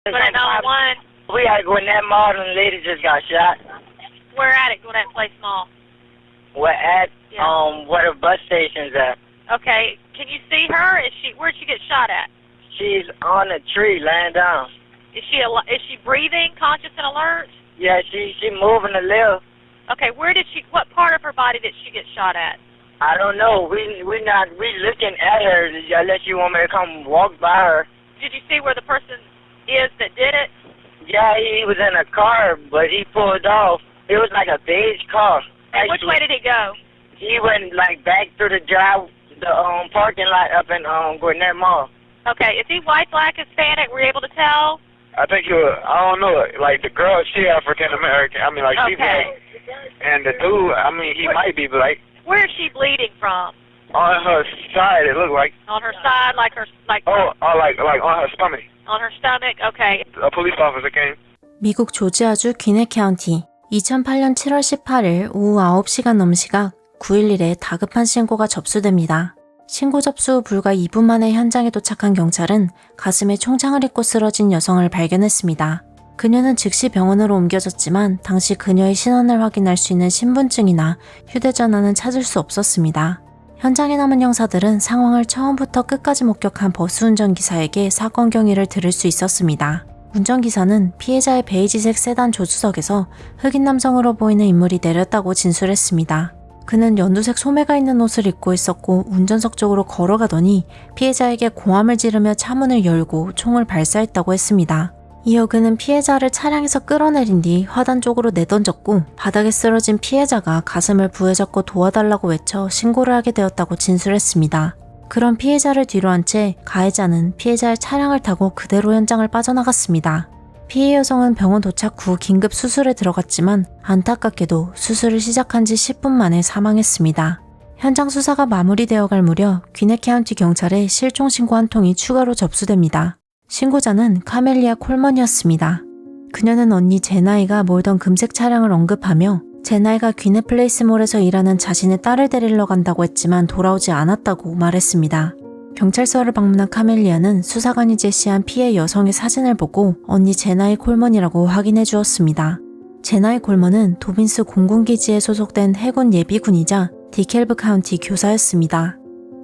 Gwinnett 911. We at Gwinnett Mall and the lady just got shot. Where at it, Gwinnett Place Mall? We're at where the bus station's at. Okay. Can you see her? Where'd she get shot at? She's on a tree, laying down. Is she breathing, conscious and alert? Yeah, she moving a little. Okay, what part of her body did she get shot at? I don't know. We looking at her unless you want me to come walk by her. Did you see where the person is that did it? Yeah, he was in a car, but he pulled off. It was like a beige car. And which way did he go? He went back through the parking lot up in Gwinnett Mall. Okay, is he white, black, Hispanic? Were you able to tell? I think I don't know, the girl, she African American. She black. And the dude, he might be black. Where is she bleeding from? On her side, it looked like. On her side, like on her stomach. On her stomach, okay. A police officer came. 미국 조지아주 귀넷 카운티 2008년 7월 18일 오후 9시간 넘시각 911에 다급한 신고가 접수됩니다. 신고 접수 후 불과 2분 만에 현장에 도착한 경찰은 가슴에 총창을 입고 쓰러진 여성을 발견했습니다. 그녀는 즉시 병원으로 옮겨졌지만 당시 그녀의 신원을 확인할 수 있는 신분증이나 휴대전화는 찾을 수 없었습니다. 현장에 남은 형사들은 상황을 처음부터 끝까지 목격한 버스 운전기사에게 사건 경위를 들을 수 있었습니다. 운전기사는 피해자의 베이지색 세단 조수석에서 흑인 남성으로 보이는 인물이 내렸다고 진술했습니다. 그는 연두색 소매가 있는 옷을 입고 있었고 운전석 쪽으로 걸어가더니 피해자에게 고함을 지르며 차문을 열고 총을 발사했다고 했습니다. 이어 그는 피해자를 차량에서 끌어내린 뒤 화단 쪽으로 내던졌고 바닥에 쓰러진 피해자가 가슴을 부여잡고 도와달라고 외쳐 신고를 하게 되었다고 진술했습니다. 그런 피해자를 뒤로 한 채 가해자는 피해자의 차량을 타고 그대로 현장을 빠져나갔습니다. 피해 여성은 병원 도착 후 긴급 수술에 들어갔지만 안타깝게도 수술을 시작한 지 10분 만에 사망했습니다. 현장 수사가 마무리되어 갈 무렵 귀넷 카운티 경찰에 실종 신고 한 통이 추가로 접수됩니다. 신고자는 카멜리아 콜먼이었습니다. 그녀는 언니 제나이가 몰던 금색 차량을 언급하며 제나이가 귀넷 플레이스몰에서 일하는 자신의 딸을 데리러 간다고 했지만 돌아오지 않았다고 말했습니다. 경찰서를 방문한 카멜리아는 수사관이 제시한 피해 여성의 사진을 보고 언니 제나이 콜먼이라고 확인해 주었습니다. 제나이 콜먼은 도빈스 공군기지에 소속된 해군 예비군이자 디켈브 카운티 교사였습니다.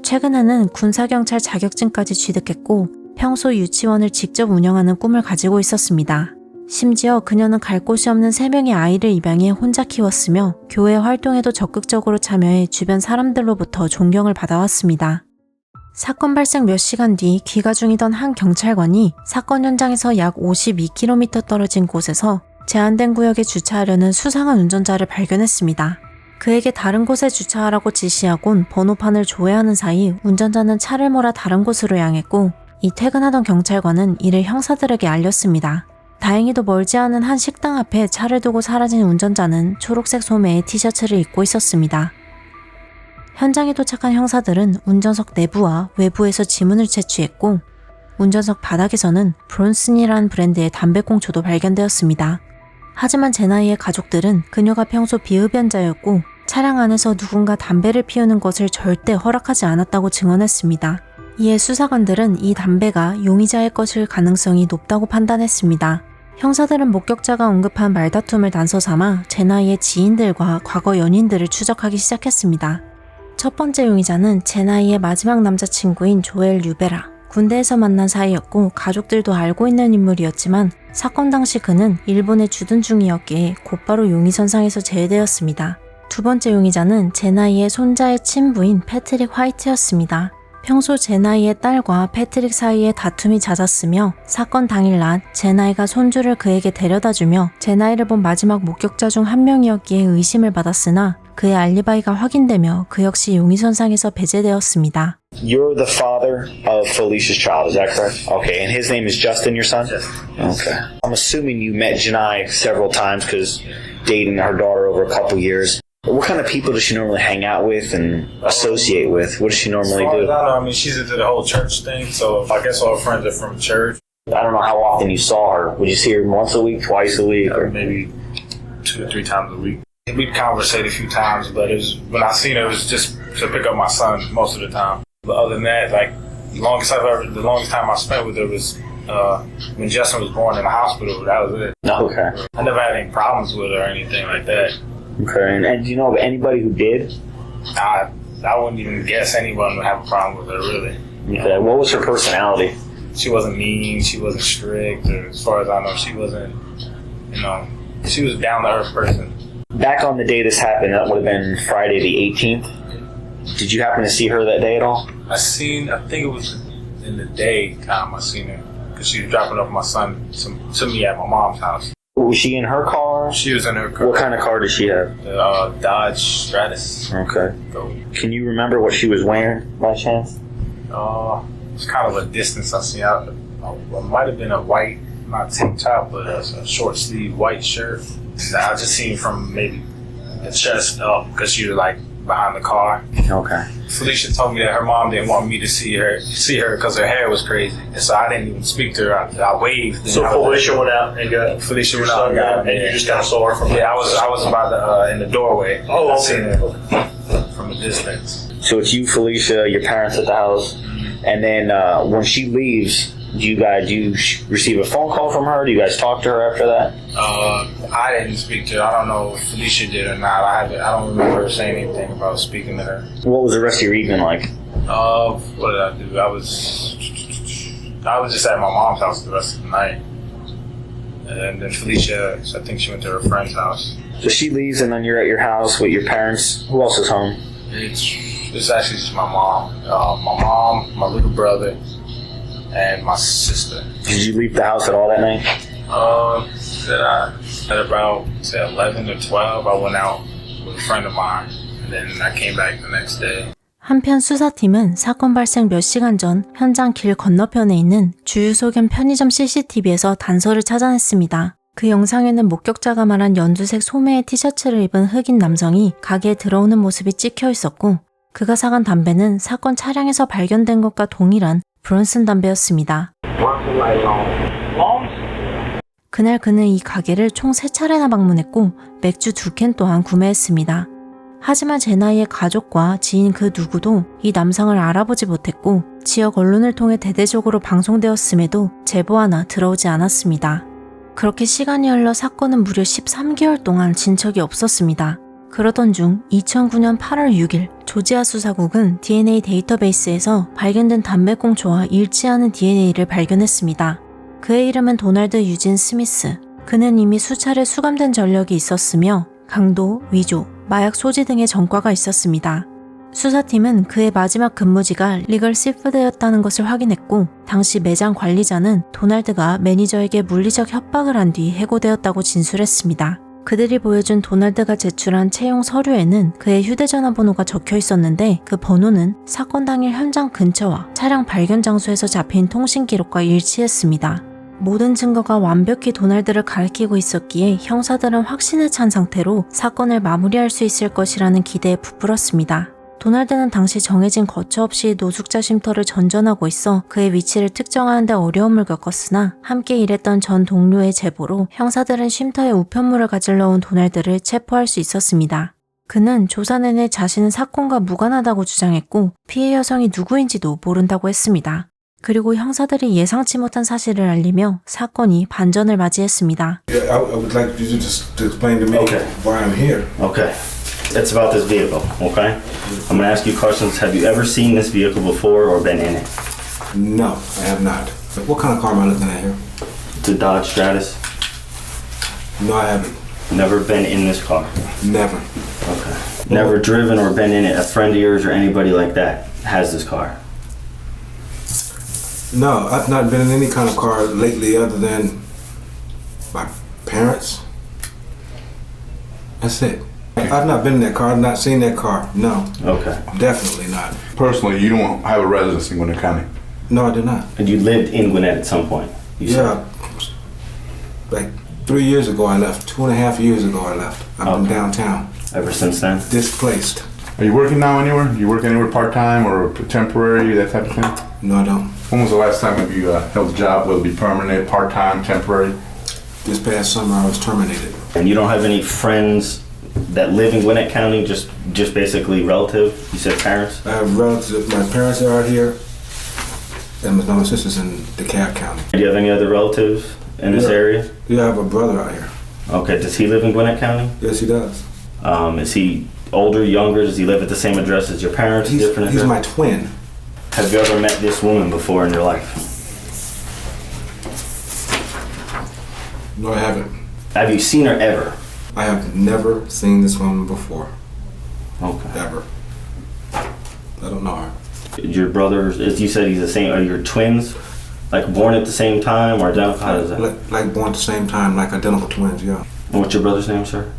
최근에는 군사경찰 자격증까지 취득했고 평소 유치원을 직접 운영하는 꿈을 가지고 있었습니다. 심지어 그녀는 갈 곳이 없는 3명의 아이를 입양해 혼자 키웠으며 교회 활동에도 적극적으로 참여해 주변 사람들로부터 존경을 받아왔습니다. 사건 발생 몇 시간 뒤 귀가 중이던 한 경찰관이 사건 현장에서 약 52km 떨어진 곳에서 제한된 구역에 주차하려는 수상한 운전자를 발견했습니다. 그에게 다른 곳에 주차하라고 지시하곤 번호판을 조회하는 사이 운전자는 차를 몰아 다른 곳으로 향했고 이 퇴근하던 경찰관은 이를 형사들에게 알렸습니다. 다행히도 멀지 않은 한 식당 앞에 차를 두고 사라진 운전자는 초록색 소매의 티셔츠를 입고 있었습니다. 현장에 도착한 형사들은 운전석 내부와 외부에서 지문을 채취했고 운전석 바닥에서는 브론슨이라는 브랜드의 담배꽁초도 발견되었습니다. 하지만 제나이의 가족들은 그녀가 평소 비흡연자였고 차량 안에서 누군가 담배를 피우는 것을 절대 허락하지 않았다고 증언했습니다. 이에 수사관들은 이 담배가 용의자의 것일 가능성이 높다고 판단했습니다. 형사들은 목격자가 언급한 말다툼을 단서 삼아 제나이의 지인들과 과거 연인들을 추적하기 시작했습니다. 첫 번째 용의자는 제나이의 마지막 남자친구인 조엘 류베라. 군대에서 만난 사이였고 가족들도 알고 있는 인물이었지만 사건 당시 그는 일본에 주둔 중이었기에 곧바로 용의선상에서 제외되었습니다. 두 번째 용의자는 제나이의 손자의 친부인 패트릭 화이트였습니다. 평소 제나이의 딸과 패트릭 사이에 다툼이 잦았으며 사건 당일 낮 제나이가 손주를 그에게 데려다주며 제나이를 본 마지막 목격자 중 한 명이었기에 의심을 받았으나 그의 알리바이가 확인되며 그 역시 용의선상에서 배제되었습니다. You're the father of Felicia's child, is that correct? Okay, and his name is Justin, your son? Okay. I'm assuming you met Janai several times because dating her daughter over a couple years. What kind of people does she normally hang out with and associate with? What does she normally do? I mean, she's into the whole church thing, so I guess all her friends are from church. I don't know how often you saw her. Would you see her once a week, twice a week? Or maybe 2 or 3 times a week. We'd conversate a few times, but when I seen her, it was just to pick up my son most of the time. But other than that, the longest time I spent with her was when Justin was born in the hospital, that was it. Okay. I never had any problems with her or anything like that. Okay. And do you know of anybody who did? I wouldn't even guess anyone would have a problem with her, really. Okay. What was her personality? She wasn't mean. She wasn't strict. Or as far as I know, she wasn't, she was a down-to-earth person. Back on the day this happened, that would have been Friday the 18th. Did you happen to see her that day at all? I think it was in the daytime I seen her. Because she was dropping off my son to me at my mom's house. Was she in her car? She was in her car. What kind of car did she have? The Dodge Stratus. Okay. Can you remember what she was wearing by chance? It's kind of a distance I seen. It might have been a white, not tank top, but a short sleeve white shirt. I just seen from maybe the chest up because she was like behind the car. Okay. Felicia told me that her mom didn't want me to see her because her hair was crazy, and so I didn't even speak to her. I waved. So Felicia went out and got Felicia went out and got and you just kind of saw her from I was about to in the doorway. Oh, okay. I seen her from a distance. So it's you, Felicia, your parents at the house, and then when she leaves, do you receive a phone call from her? Do you guys talk to her after that? I didn't speak to her. I don't know if Felicia did or not. I don't remember her saying anything about speaking to her. What was the rest of your evening like? What did I do? I was just at my mom's house the rest of the night. And then Felicia, I think she went to her friend's house. So she leaves, and then you're at your house with your parents. Who else is home? It's actually just my mom. My mom, my little brother, and my sister. Did you leave the house at all that night? At about 11 or 12, I went out with a friend of mine, and then I came back the next day. 한편 수사팀은 사건 발생 몇 시간 전 현장 길 건너편에 있는 주유소 겸 편의점 CCTV에서 단서를 찾아냈습니다. 그 영상에는 목격자가 말한 연두색 소매의 티셔츠를 입은 흑인 남성이 가게에 들어오는 모습이 찍혀 있었고, 그가 사간 담배는 사건 차량에서 발견된 것과 동일한 브론슨 담배였습니다. 그날 그는 이 가게를 총 3차례나 방문했고 맥주 2캔 또한 구매했습니다. 하지만 제 나이의 가족과 지인 그 누구도 이 남성을 알아보지 못했고 지역 언론을 통해 대대적으로 방송되었음에도 제보 하나 들어오지 않았습니다. 그렇게 시간이 흘러 사건은 무려 13개월 동안 진척이 없었습니다. 그러던 중 2009년 8월 6일 조지아주 수사국은 DNA 데이터베이스에서 발견된 담배꽁초와 일치하는 DNA를 발견했습니다. 그의 이름은 도널드 유진 스미스. 그는 이미 수차례 수감된 전력이 있었으며 강도, 위조, 마약 소지 등의 전과가 있었습니다. 수사팀은 그의 마지막 근무지가 리걸 시푸드였다는 것을 확인했고 당시 매장 관리자는 도널드가 매니저에게 물리적 협박을 한 뒤 해고되었다고 진술했습니다. 그들이 보여준 도널드가 제출한 채용 서류에는 그의 휴대전화 번호가 적혀 있었는데 그 번호는 사건 당일 현장 근처와 차량 발견 장소에서 잡힌 통신 기록과 일치했습니다. 모든 증거가 완벽히 도널드를 가리키고 있었기에 형사들은 확신에 찬 상태로 사건을 마무리할 수 있을 것이라는 기대에 부풀었습니다. 도널드는 당시 정해진 거처 없이 노숙자 쉼터를 전전하고 있어 그의 위치를 특정하는 데 어려움을 겪었으나 함께 일했던 전 동료의 제보로 형사들은 쉼터에 우편물을 가지러 온 도널드를 체포할 수 있었습니다. 그는 조사 내내 자신은 사건과 무관하다고 주장했고 피해 여성이 누구인지도 모른다고 했습니다. 그리고 형사들이 예상치 못한 사실을 알리며 사건이 반전을 맞이했습니다. I would like you just to explain to me why I'm here. Okay. It's about this vehicle, okay? I'm going to ask you questions. Have you ever seen this vehicle before or been in it? No, I have not. What kind of car am I looking at here? It's a Dodge Stratus. No, I haven't. Never been in this car? Never. Okay. Never driven or been in it? A friend of yours or anybody like that has this car? No, I've not been in any kind of car lately other than my parents. That's it. I've not been in that car. I've not seen that car. No. Okay. Definitely not. Personally, you don't have a residence in Gwinnett County? No, I do not. And you lived in Gwinnett at some point? Yeah. Like 3 years ago I left. 2.5 years ago I left. I've been downtown. Ever since then? Displaced. Are you working now anywhere? You work anywhere part-time or temporary, that type of thing? No, I don't. When was the last time have you held a job, whether it be permanent, part-time, temporary? This past summer I was terminated. And you don't have any friends that live in Gwinnett County, just basically relative? You said parents? I have relatives. My parents are out here. and my other sister's in DeKalb County. Do you have any other relatives in this area? Yeah, I have a brother out here. Okay, does he live in Gwinnett County? Yes, he does. Is he older, younger? Does he live at the same address as your parents? He's my twin. Have you ever met this woman before in your life? No, I haven't. Have you seen her ever? I have never seen this woman before. Okay. Ever. I don't know her. Your brothers, as you said, he's the same. Are your twins, like born at the same time or identical? How does that? Like born at the same time, like identical twins, yeah. And what's your brother's name, sir?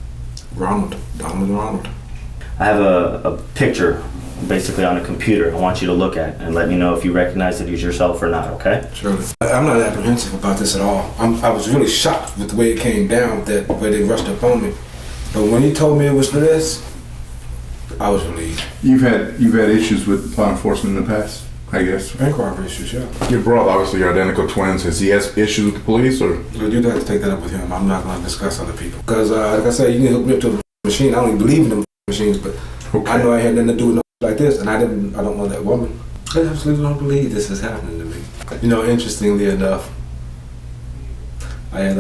Ronald. Donald Ronald. I have a picture basically on a computer I want you to look at and let me know if you recognize it as yourself or not, okay? Surely. I'm not apprehensive about this at all. I was really shocked with the way it came down, with that way they rushed up on me. But when he told me it was for this, I was relieved. You've had issues with law enforcement in the past, I guess. Bank robbery issues, yeah. Your brother, obviously, you're identical twins. Has he has issues with the police, or? You'd have to take that up with him. I'm not going to discuss other people. Because, like I said, you can hook me up to a machine. I don't even believe in them machines, but okay. I know I had nothing to do with no like this, and I don't know that woman. I absolutely don't believe this is happening to me. You know, interestingly enough, I had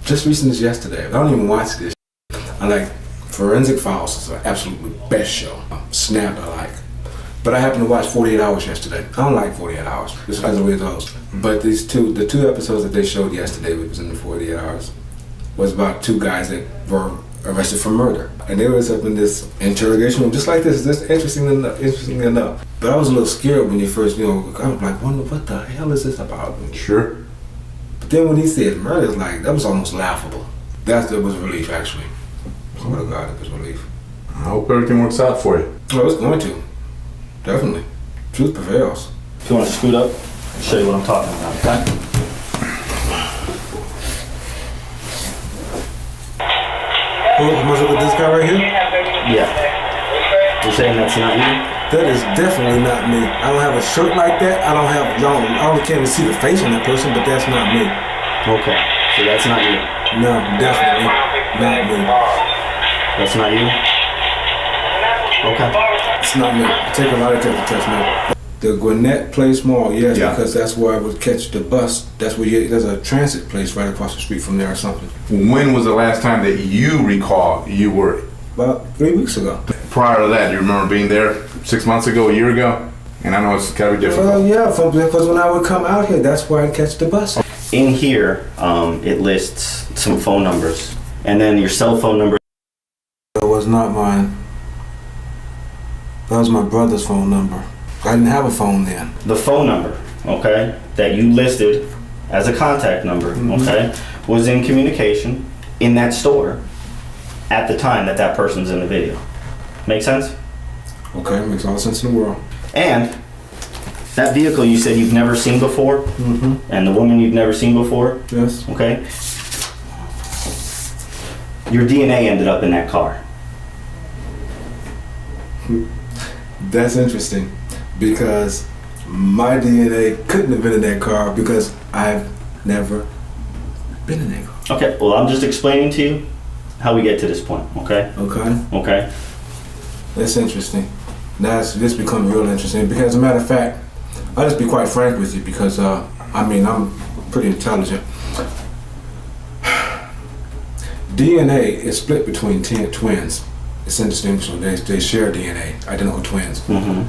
just recently yesterday. I don't even watch this. I like Forensic Files. Is an absolutely best show. Snapped I like, but I happened to watch 48 Hours yesterday. I don't like 48 Hours. This is the way it goes. But the two episodes that they showed yesterday, which was in the 48 Hours, was about two guys that were arrested for murder, and they was up in this interrogation room just like this. That's interestingly enough. But I was a little scared when he first, I was like, what the hell is this about? Sure. But then when he said murder, it's like, that was almost laughable. That was relief, actually. Swear to God, it was relief. I hope everything works out for you. Oh, it's going to. Definitely. Truth prevails. If you want to scoot up, I'll show you what I'm talking about, okay? Oh, am I looking at this guy right here? Yeah. You're saying that's not you? That is definitely not me. I don't have a shirt like that. I can't even see the face on that person, but that's not me. Okay. So that's not you? No, definitely not me. That's not you? Okay. It's not me. Take a lie detector test now. The Gwinnett Place Mall, yes, Yeah. because that's where I would catch the bus. That's where there's a transit place right across the street from there or something. When was the last time that you recall you were? About 3 weeks ago. Prior to that, do you remember being there 6 months ago, a year ago? And I know it's gotta be difficult. Well, yeah, because when I would come out here, that's where I'd catch the bus. In here, it lists some phone numbers, and then your cell phone number. That was not mine. That was my brother's phone number. I didn't have a phone then. The phone number, okay, that you listed as a contact number, okay, was in communication in that store at the time that person's in the video. Make sense? Okay, makes all the sense in the world. And that vehicle you said you've never seen before, and the woman you've never seen before, Yes. okay, your DNA ended up in that car. That's interesting, because my DNA couldn't have been in that car because I've never been in that car. Okay, well, I'm just explaining to you how we get to this point, okay? Okay. Okay. That's interesting. This become real interesting because, as a matter of fact, I'll just be quite frank with you because, I'm pretty intelligent. DNA is split between twins. It's indistinguishable. They share DNA, identical twins. You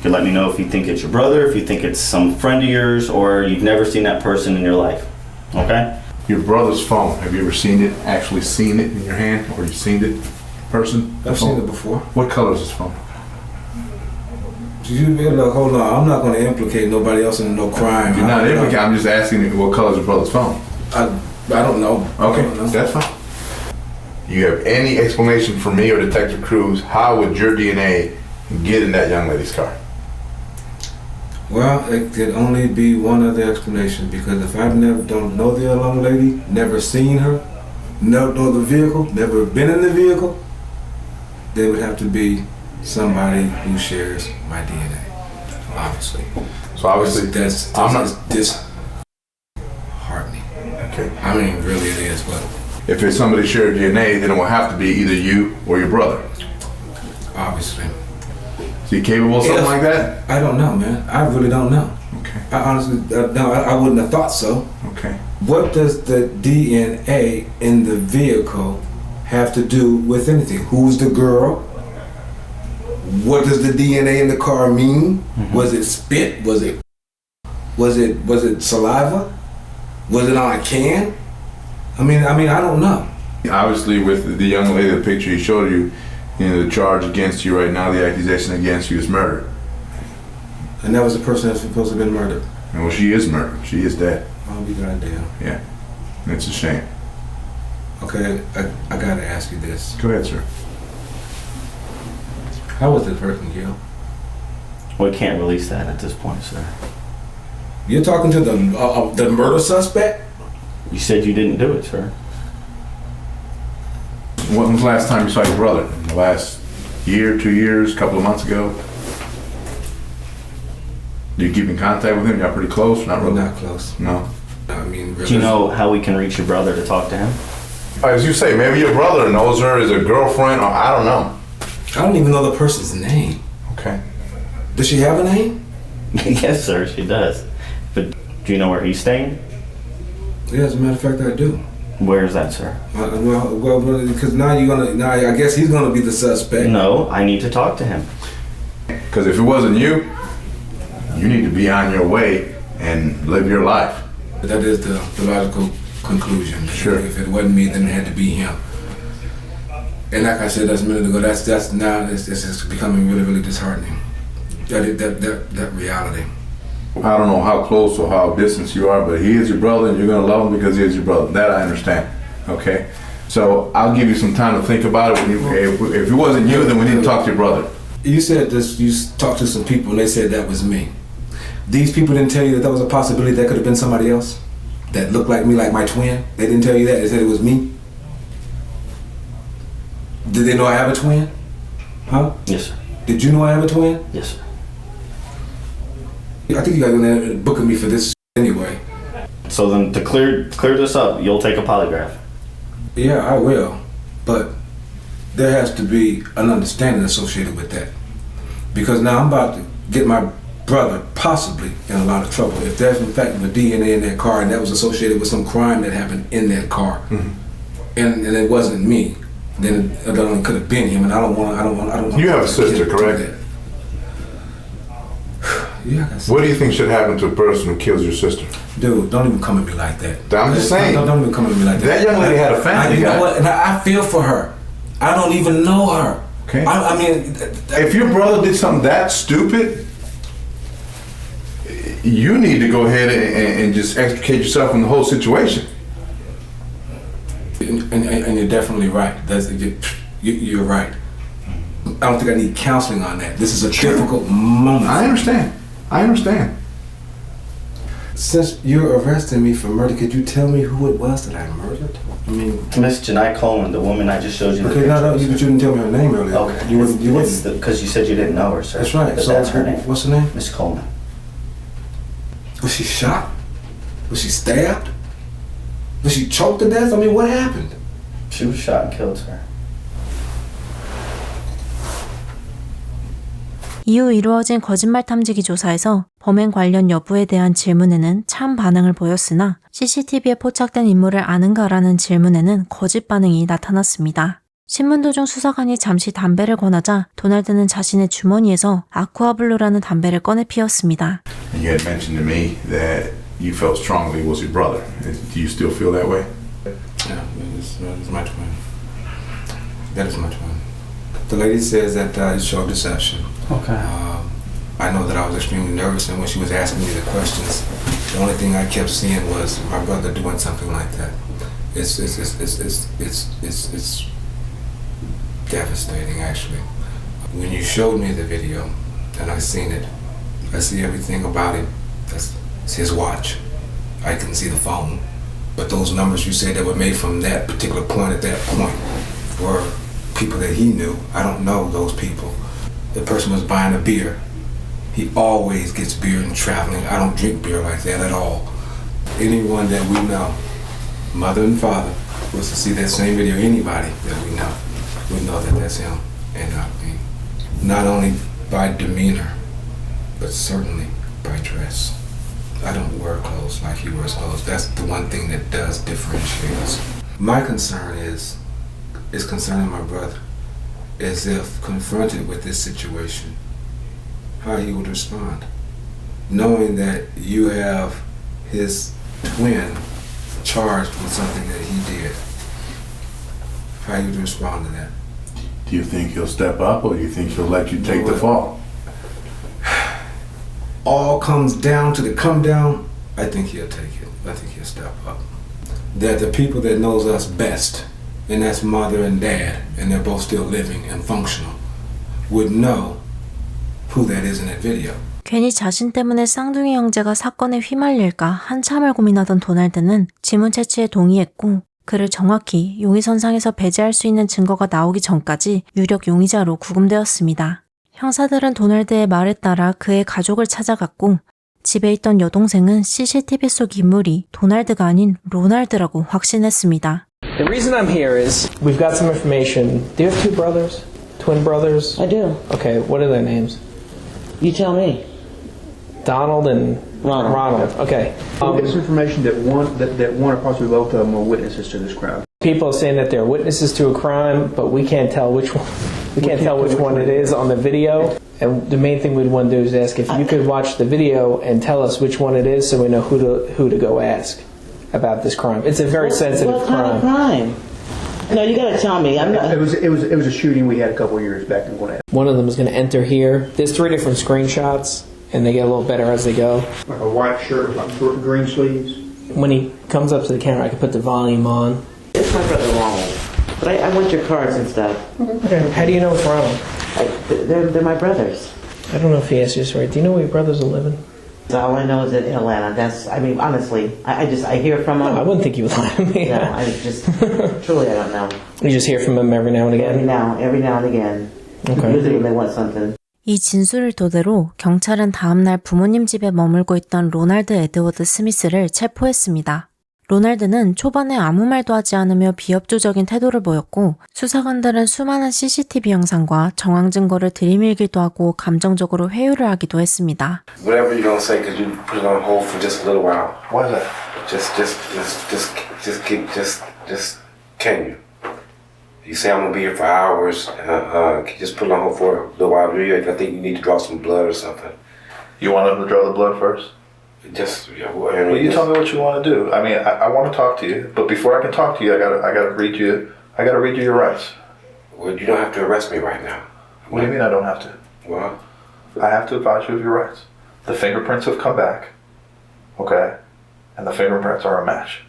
can let me know if you think it's your brother, if you think it's some friend of yours, or you've never seen that person in your life, okay? Your brother's phone, have you ever actually seen it in your hand, or you've seen it in person? I've seen it before. What color is his phone? Look, hold on. I'm not going to implicate nobody else in no crime. You're not implicating. I'm just asking you what color is your brother's phone. I don't know. Okay, that's fine. You have any explanation for me or Detective Cruz? How would your DNA get in that young lady's car? Well, it could only be one other explanation, because if I don't know the young lady, never seen her, don't know the vehicle, never been in the vehicle, they would have to be somebody who shares my DNA, obviously. So obviously, that's disheartening. Okay. I mean, really it is, but if it's somebody shared DNA, then it will have to be either you or your brother. Obviously. Is he capable of something like that? I don't know, man. I really don't know. Okay. I honestly, no, I wouldn't have thought so. Okay. What does the DNA in the vehicle have to do with anything? Who's the girl? What does the DNA in the car mean? Mm-hmm. Was it spit? Was it saliva? Was it on a can? I mean, I don't know. Obviously, with the young lady, the picture he showed you, the charge against you right now, the accusation against you is murder. And that was the person that's supposed to have been murdered. And well, she is murdered. She is dead. I'll be goddamn. Yeah. And it's a shame. Okay, I gotta ask you this. Go ahead, sir. How was this person killed? We can't release that at this point, sir. You're talking to the murder suspect? You said you didn't do it, sir. When was the last time you saw your brother? The last year, 2 years, couple of months ago? Do you keep in contact with him? Y'all pretty close? Not really? Not close. No? I mean, really. Do you know how we can reach your brother to talk to him? As you say, maybe your brother knows her as a girlfriend, or I don't know. I don't even know the person's name. Okay. Does she have a name? Yes, sir, she does. But do you know where he's staying? Yeah, as a matter of fact, I do. Where is that, sir? Well, because now I guess he's gonna be the suspect. No, I need to talk to him. Because if it wasn't you, you need to be on your way and live your life. That is the logical conclusion. Sure. If it wasn't me, then it had to be him. And like I said just a minute ago, that's now it's becoming really, really disheartening. That reality. I don't know how close or how distant you are, but he is your brother and you're gonna love him because he is your brother. That I understand. Okay? So I'll give you some time to think about it. If it wasn't you, then we need to talk to your brother. You said this, you talked to some people and they said that was me. These people didn't tell you that was a possibility that could have been somebody else that looked like me, like my twin? They didn't tell you that? They said it was me? Did they know I have a twin? Huh? Yes, sir. Did you know I have a twin? Yes, sir. I think you guys are gonna book me for this anyway. So then to clear this up, you'll take a polygraph. Yeah, I will. But there has to be an understanding associated with that. Because now I'm about to get my brother possibly in a lot of trouble. If there's in fact the DNA in that car and that was associated with some crime that happened in that car, mm-hmm. and it wasn't me, then it only could have been him. And I don't want. You have a sister, correct? Yeah. What do you think should happen to a person who kills your sister? Dude, don't even come at me like that. I'm just saying. Don't even come at me like that. That young lady had a family. You know what? And I feel for her. I don't even know her. Okay. I mean, if your brother did something that stupid, you need to go ahead and just extricate yourself from the whole situation. And you're definitely right. You're right. I don't think I need counseling on that. This is a difficult moment. I understand. Since you're arresting me for murder, could you tell me who it was that I murdered? I mean, Miss Janai Coleman, the woman I just showed you. Okay, but you didn't tell me her name earlier. Okay. You wouldn't. Because you said you didn't know her, sir. That's right. But So that's her name. What's her name? Miss Coleman. Was she shot? Was she stabbed? Was she choked to death? I mean, what happened? She was shot and killed, sir. 이후 이루어진 거짓말 탐지기 조사에서 범행 관련 여부에 대한 질문에는 참 반응을 보였으나 CCTV에 포착된 인물을 아는가라는 질문에는 거짓 반응이 나타났습니다. 신문 도중 수사관이 잠시 담배를 권하자 도널드는 자신의 주머니에서 아쿠아블루라는 담배를 꺼내 피웠습니다. You had mentioned to me that you felt strongly it was your brother. Do you still feel that way? Yeah, it's my twin. That is my twin. The lady says that it showed deception. Okay. I know that I was extremely nervous, and when she was asking me the questions, the only thing I kept seeing was my brother doing something like that. It's devastating, actually. When you showed me the video, and I seen it, I see everything about it. It's his watch. I couldn't see the phone, but those numbers you said that were made from that particular point at that point were people that he knew. I don't know those people. The person was buying a beer. He always gets beer and traveling. I don't drink beer like that at all. Anyone that we know, mother and father, was to see that same video, anybody that we know that that's him. And I mean, not only by demeanor, but certainly by dress. I don't wear clothes like he wears clothes. That's the one thing that does differentiate us. My concern is concerning my brother, is if confronted with this situation, how he would respond. Knowing that you have his twin charged with something that he did, how you would respond to that. Do you think he'll step up, or do you think he'll let you take the fall? All comes down to the come down. I think he'll take it. I think he'll step up. They're the people that knows us best, and that's mother and dad, and they're both still living and functional, would know who that is in that video. 괜히 자신 때문에 쌍둥이 형제가 사건에 휘말릴까 한참을 고민하던 도날드는 지문 채취에 동의했고 그를 정확히 용의선상에서 배제할 수 있는 증거가 나오기 전까지 유력 용의자로 구금되었습니다. 형사들은 도날드의 말에 따라 그의 가족을 찾아갔고 집에 있던 여동생은 CCTV 속 인물이 도날드가 아닌 로날드라고 확신했습니다. The reason I'm here is we've got some information. Do you have two brothers? Twin brothers? I do. Okay, what are their names? You tell me. Donald and Ronald. Okay. This information that one or possibly both of them are witnesses to this crime. People are saying that they're witnesses to a crime, but we can't tell which one. We can't tell which one it is on the video. And the main thing we'd want to do is ask if you could watch the video and tell us which one it is, so we know who to go ask about this crime. It's a very sensitive crime. What kind of crime? No, you gotta tell me. I'm not. It was a shooting we had a couple of years back in Gwinnett. One of them is going to enter here. There's 3 different screenshots, and they get a little better as they go. Like a white shirt with like green sleeves. When he comes up to the camera, I can put the volume on. It's my brother Ronald, but I want your cards and stuff. Okay. How do you know it's Ronald? They're my brothers. I don't know if he asked you this right. Do you know where your brothers are living? All I know is in Atlanta. Honestly, I hear from them. No, I wouldn't think you would lie to me. No, truly I don't know. You just hear from him every now and again? Every now and again. Okay. Usually when they want something. 이 진술을 토대로 경찰은 다음날 부모님 집에 머물고 있던 로날드 에드워드 스미스를 체포했습니다. 로날드는 초반에 아무 말도 하지 않으며 비협조적인 태도를 보였고 수사관들은 수많은 CCTV 영상과 정황 증거를 들이밀기도 하고 감정적으로 회유를 하기도 했습니다. Whatever you're gonna say, could you put it on hold for just a little while? Why is that? Just can you? You say I'm gonna be here for hours. Can you just put it on hold for a little while? I think you need to draw some blood or something. You want him to draw the blood first? Well, you tell me what you want to do. I mean, I want to talk to you, but before I can talk to you, I gotta read you. I gotta read you your rights. Well, you don't have to arrest me right now. What do you mean I don't have to? Well, I have to advise you of your rights. The fingerprints have come back, okay, and the fingerprints are a match.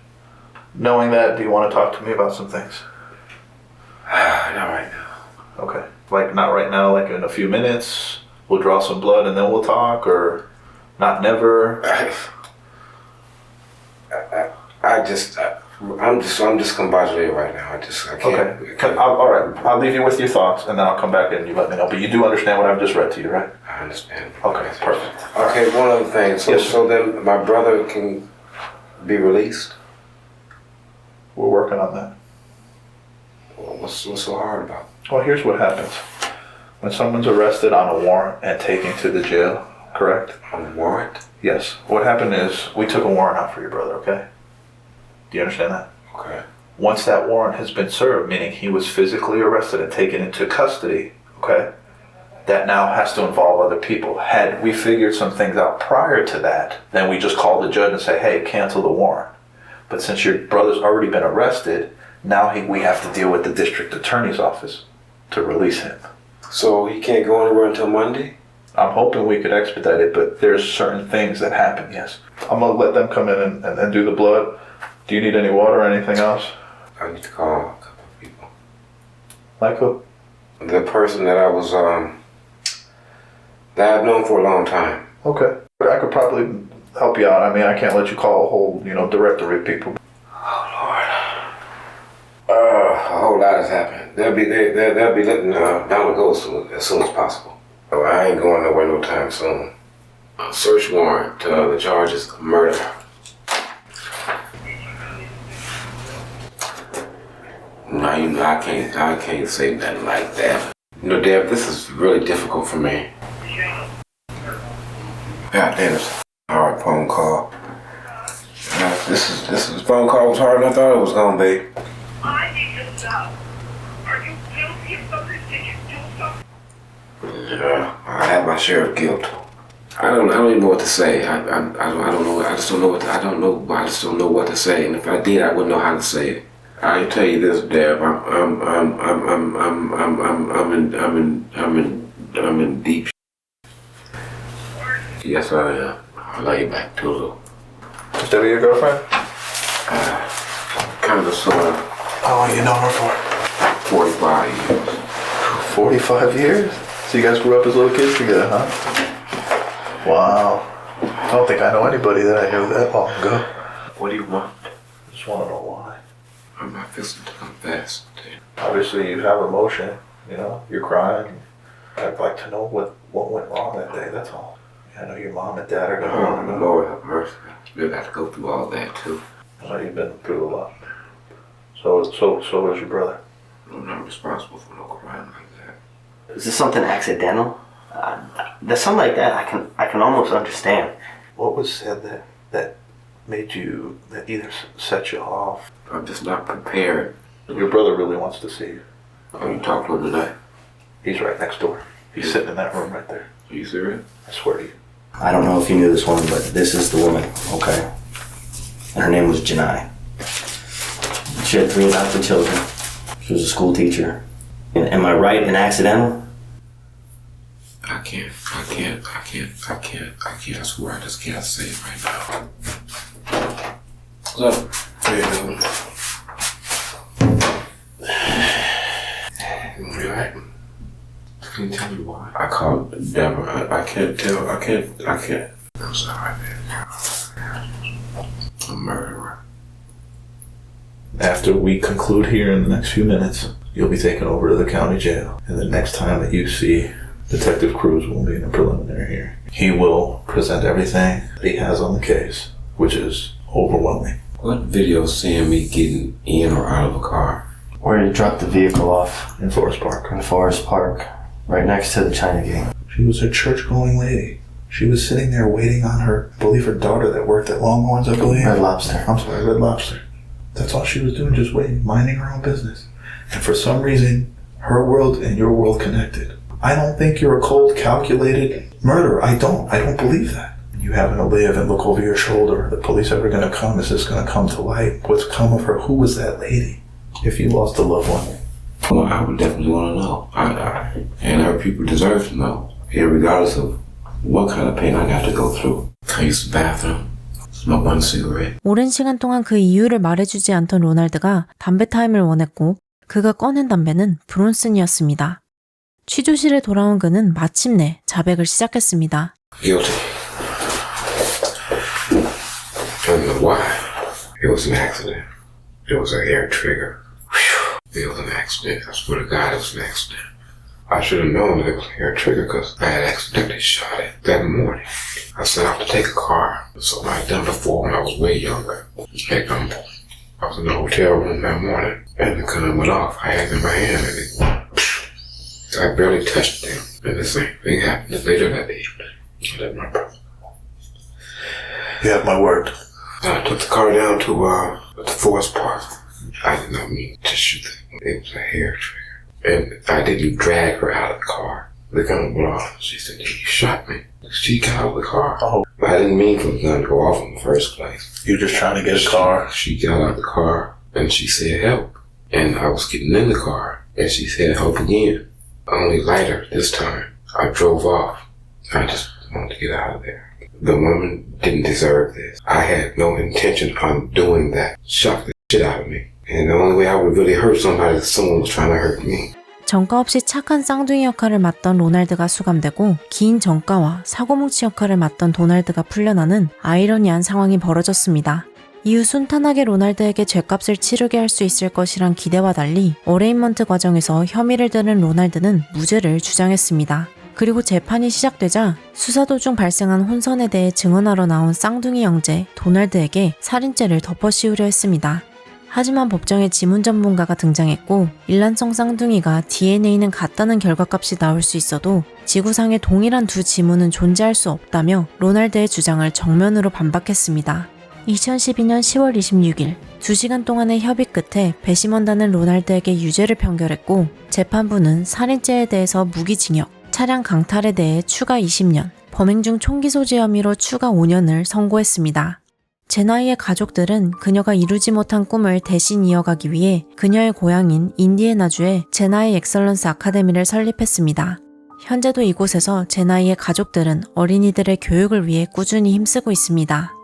Knowing that, do you want to talk to me about some things? Not right now. Okay. Like not right now, like in a few minutes, we'll draw some blood and then we'll talk, or not never? I'm just congratulated right now. I can't. Okay. All right. I'll leave you with your thoughts, and then I'll come back and you let me know. But you do understand what I've just read to you, right? I understand. Okay. Perfect. Okay. One other thing. So then my brother can be released. We're working on that. What's so hard about it? Well, here's what happens. When someone's arrested on a warrant and taken to the jail, correct? On a warrant? Yes. What happened is we took a warrant out for your brother, okay? Do you understand that? Okay. Once that warrant has been served, meaning he was physically arrested and taken into custody, okay, that now has to involve other people. Had we figured some things out prior to that, then we just call the judge and say, hey, cancel the warrant. But since your brother's already been arrested, now we have to deal with the district attorney's office to release him. So he can't go anywhere until Monday? I'm hoping we could expedite it, but there's certain things that happen, yes. I'm going to let them come in and do the blood. Do you need any water or anything else? I need to call a couple of people. Like who? The person that I was, that I've known for a long time. Okay. I could probably help you out. I mean, I can't let you call a whole, directory of people. Oh, Lord. A whole lot has happened. They'll be letting down the go as soon as possible. Oh, I ain't going nowhere no time soon. A search warrant. The charge is murder. No, I can't say nothing like that. Deb, this is really difficult for me. God damn, it's a hard phone call. This phone call was harder than I thought it was gonna be. I need to know. Are you guilty of something? Did you do something? Yeah, I had my share of guilt. I don't even know what to say. I don't know. I just don't know I just don't know what to say. And if I did, I wouldn't know how to say it. I tell you this, Deb. I'm in deep. Yes, I am. I'll lay you back to a little. Is Debbie your girlfriend? Kind of, sort of. How long you known her for? 45 years. 45 years? So you guys grew up as little kids together, huh? Wow. I don't think I know anybody that I knew that long ago. What do you want? I just want to know why. I'm not fixing to confess. Obviously you have emotion, you know, you're crying. I'd like to know what went wrong that day, that's all. I know your mom and dad are going to want to know. Lord have mercy. You've got to go through all that too. I know you've been through a lot. So was your brother. I'm not responsible for no crime like that. Is this something accidental? There's something like that I can almost understand. What was said that made you, that either set you off? I'm just not prepared. Your brother really wants to see you. Oh, you talked to him today? He's right next door. He's sitting in that room right there. Are you serious? I swear to you. I don't know if you knew this woman, but this is the woman, okay? And her name was Janai. She had 3 adopted children. She was a school teacher. Am I right and accidental? I can't. I swear I just can't say it right now. So, how you doing? Right. Can you tell me why? I called Deborah. I can't tell. I can't. I'm sorry, man. I'm a murderer. After we conclude here in the next few minutes, you'll be taken over to the county jail. And the next time that you see Detective Cruz will be in a preliminary hearing. He will present everything that he has on the case, which is overwhelming. What video seeing me getting in or out of a car? Where you dropped the vehicle off? In Forest Park. In Forest Park. Right next to the China Gate. She was a church-going lady. She was sitting there waiting on her, I believe her daughter that worked at Longhorns, I believe. Red Lobster. I'm sorry, Red Lobster. That's all she was doing, just waiting, minding her own business. And for some reason, her world and your world connected. I don't think you're a cold, calculated murderer. I don't believe that. You having to live and look over your shoulder. Are the police ever going to come? Is this going to come to light? What's come of her? Who was that lady? If you lost a loved one. Well, I would definitely want to know. And our people deserve to know. Regardless of what kind of pain I got to go through. I use the bathroom. Smoke one cigarette. 오랜 시간 동안 그 이유를 말해주지 않던 로날드가 담배 타임을 원했고 그가 꺼낸 담배는 브론슨이었습니다. 취조실에 돌아온 그는 마침내 자백을 시작했습니다. Guilty. I don't know why. It was an accident. It was a hair trigger. Whew. It was an accident. I swear to God, it was an accident. I should have known that it was a hair trigger because I had accidentally shot it that morning. I set out to take a car. Something I had done before when I was way younger. Heck, I was in the hotel room that morning and the gun went off. I had it in my hand and I barely touched them. And the same thing happened later that evening. That's my brother. You have my word. I took the car down to the Forest Park. I did not mean to shoot them. It was a hair trigger. And I didn't drag her out of the car. The gun went off. She said, "You shot me." She got out of the car. Oh. But I didn't mean for the gun to go off in the first place. You were just trying to get a car. She got out of the car and she said, "Help." And I was getting in the car and she said, "Help again." Only lighter this time. I drove off. I just wanted to get out of there. The woman didn't deserve this. I had no intention on doing that. Shocked the shit out of me. And the only way I would really hurt somebody is if someone was trying to hurt me. 전과 없이 착한 쌍둥이 역할을 맡던 로날드가 수감되고 긴 전과와 사고뭉치 역할을 맡던 도날드가 풀려나는 아이러니한 상황이 벌어졌습니다. 이후 순탄하게 로날드에게 죗값을 치르게 할 수 있을 것이란 기대와 달리 어레인먼트 과정에서 혐의를 들은 로날드는 무죄를 주장했습니다. 그리고 재판이 시작되자 수사 도중 발생한 혼선에 대해 증언하러 나온 쌍둥이 형제 도날드에게 살인죄를 덮어씌우려 했습니다. 하지만 법정에 지문 전문가가 등장했고 일란성 쌍둥이가 DNA는 같다는 결과값이 나올 수 있어도 지구상에 동일한 두 지문은 존재할 수 없다며 로날드의 주장을 정면으로 반박했습니다. 2012년 10월 26일 2시간 동안의 협의 끝에 배심원단은 로날드에게 유죄를 판결했고 재판부는 살인죄에 대해서 무기징역, 차량 강탈에 대해 추가 20년, 범행 중 총기 소지 혐의로 추가 5년을 선고했습니다. 제나이의 가족들은 그녀가 이루지 못한 꿈을 대신 이어가기 위해 그녀의 고향인 인디애나주에 제나이 엑설런스 아카데미를 설립했습니다. 현재도 이곳에서 제나이의 가족들은 어린이들의 교육을 위해 꾸준히 힘쓰고 있습니다.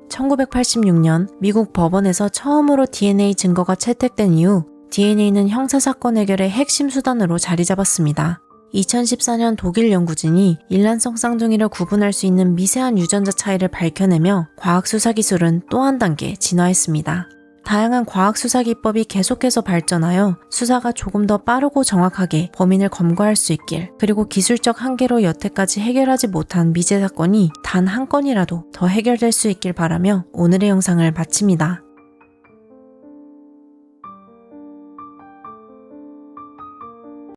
1986년 미국 법원에서 처음으로 DNA 증거가 채택된 이후 DNA는 형사사건 해결의 핵심 수단으로 자리 잡았습니다. 2014년 독일 연구진이 일란성 쌍둥이를 구분할 수 있는 미세한 유전자 차이를 밝혀내며 과학수사기술은 또 한 단계 진화했습니다. 다양한 과학수사기법이 계속해서 발전하여 수사가 조금 더 빠르고 정확하게 범인을 검거할 수 있길, 그리고 기술적 한계로 여태까지 해결하지 못한 미제 사건이 단 한 건이라도 더 해결될 수 있길 바라며 오늘의 영상을 마칩니다.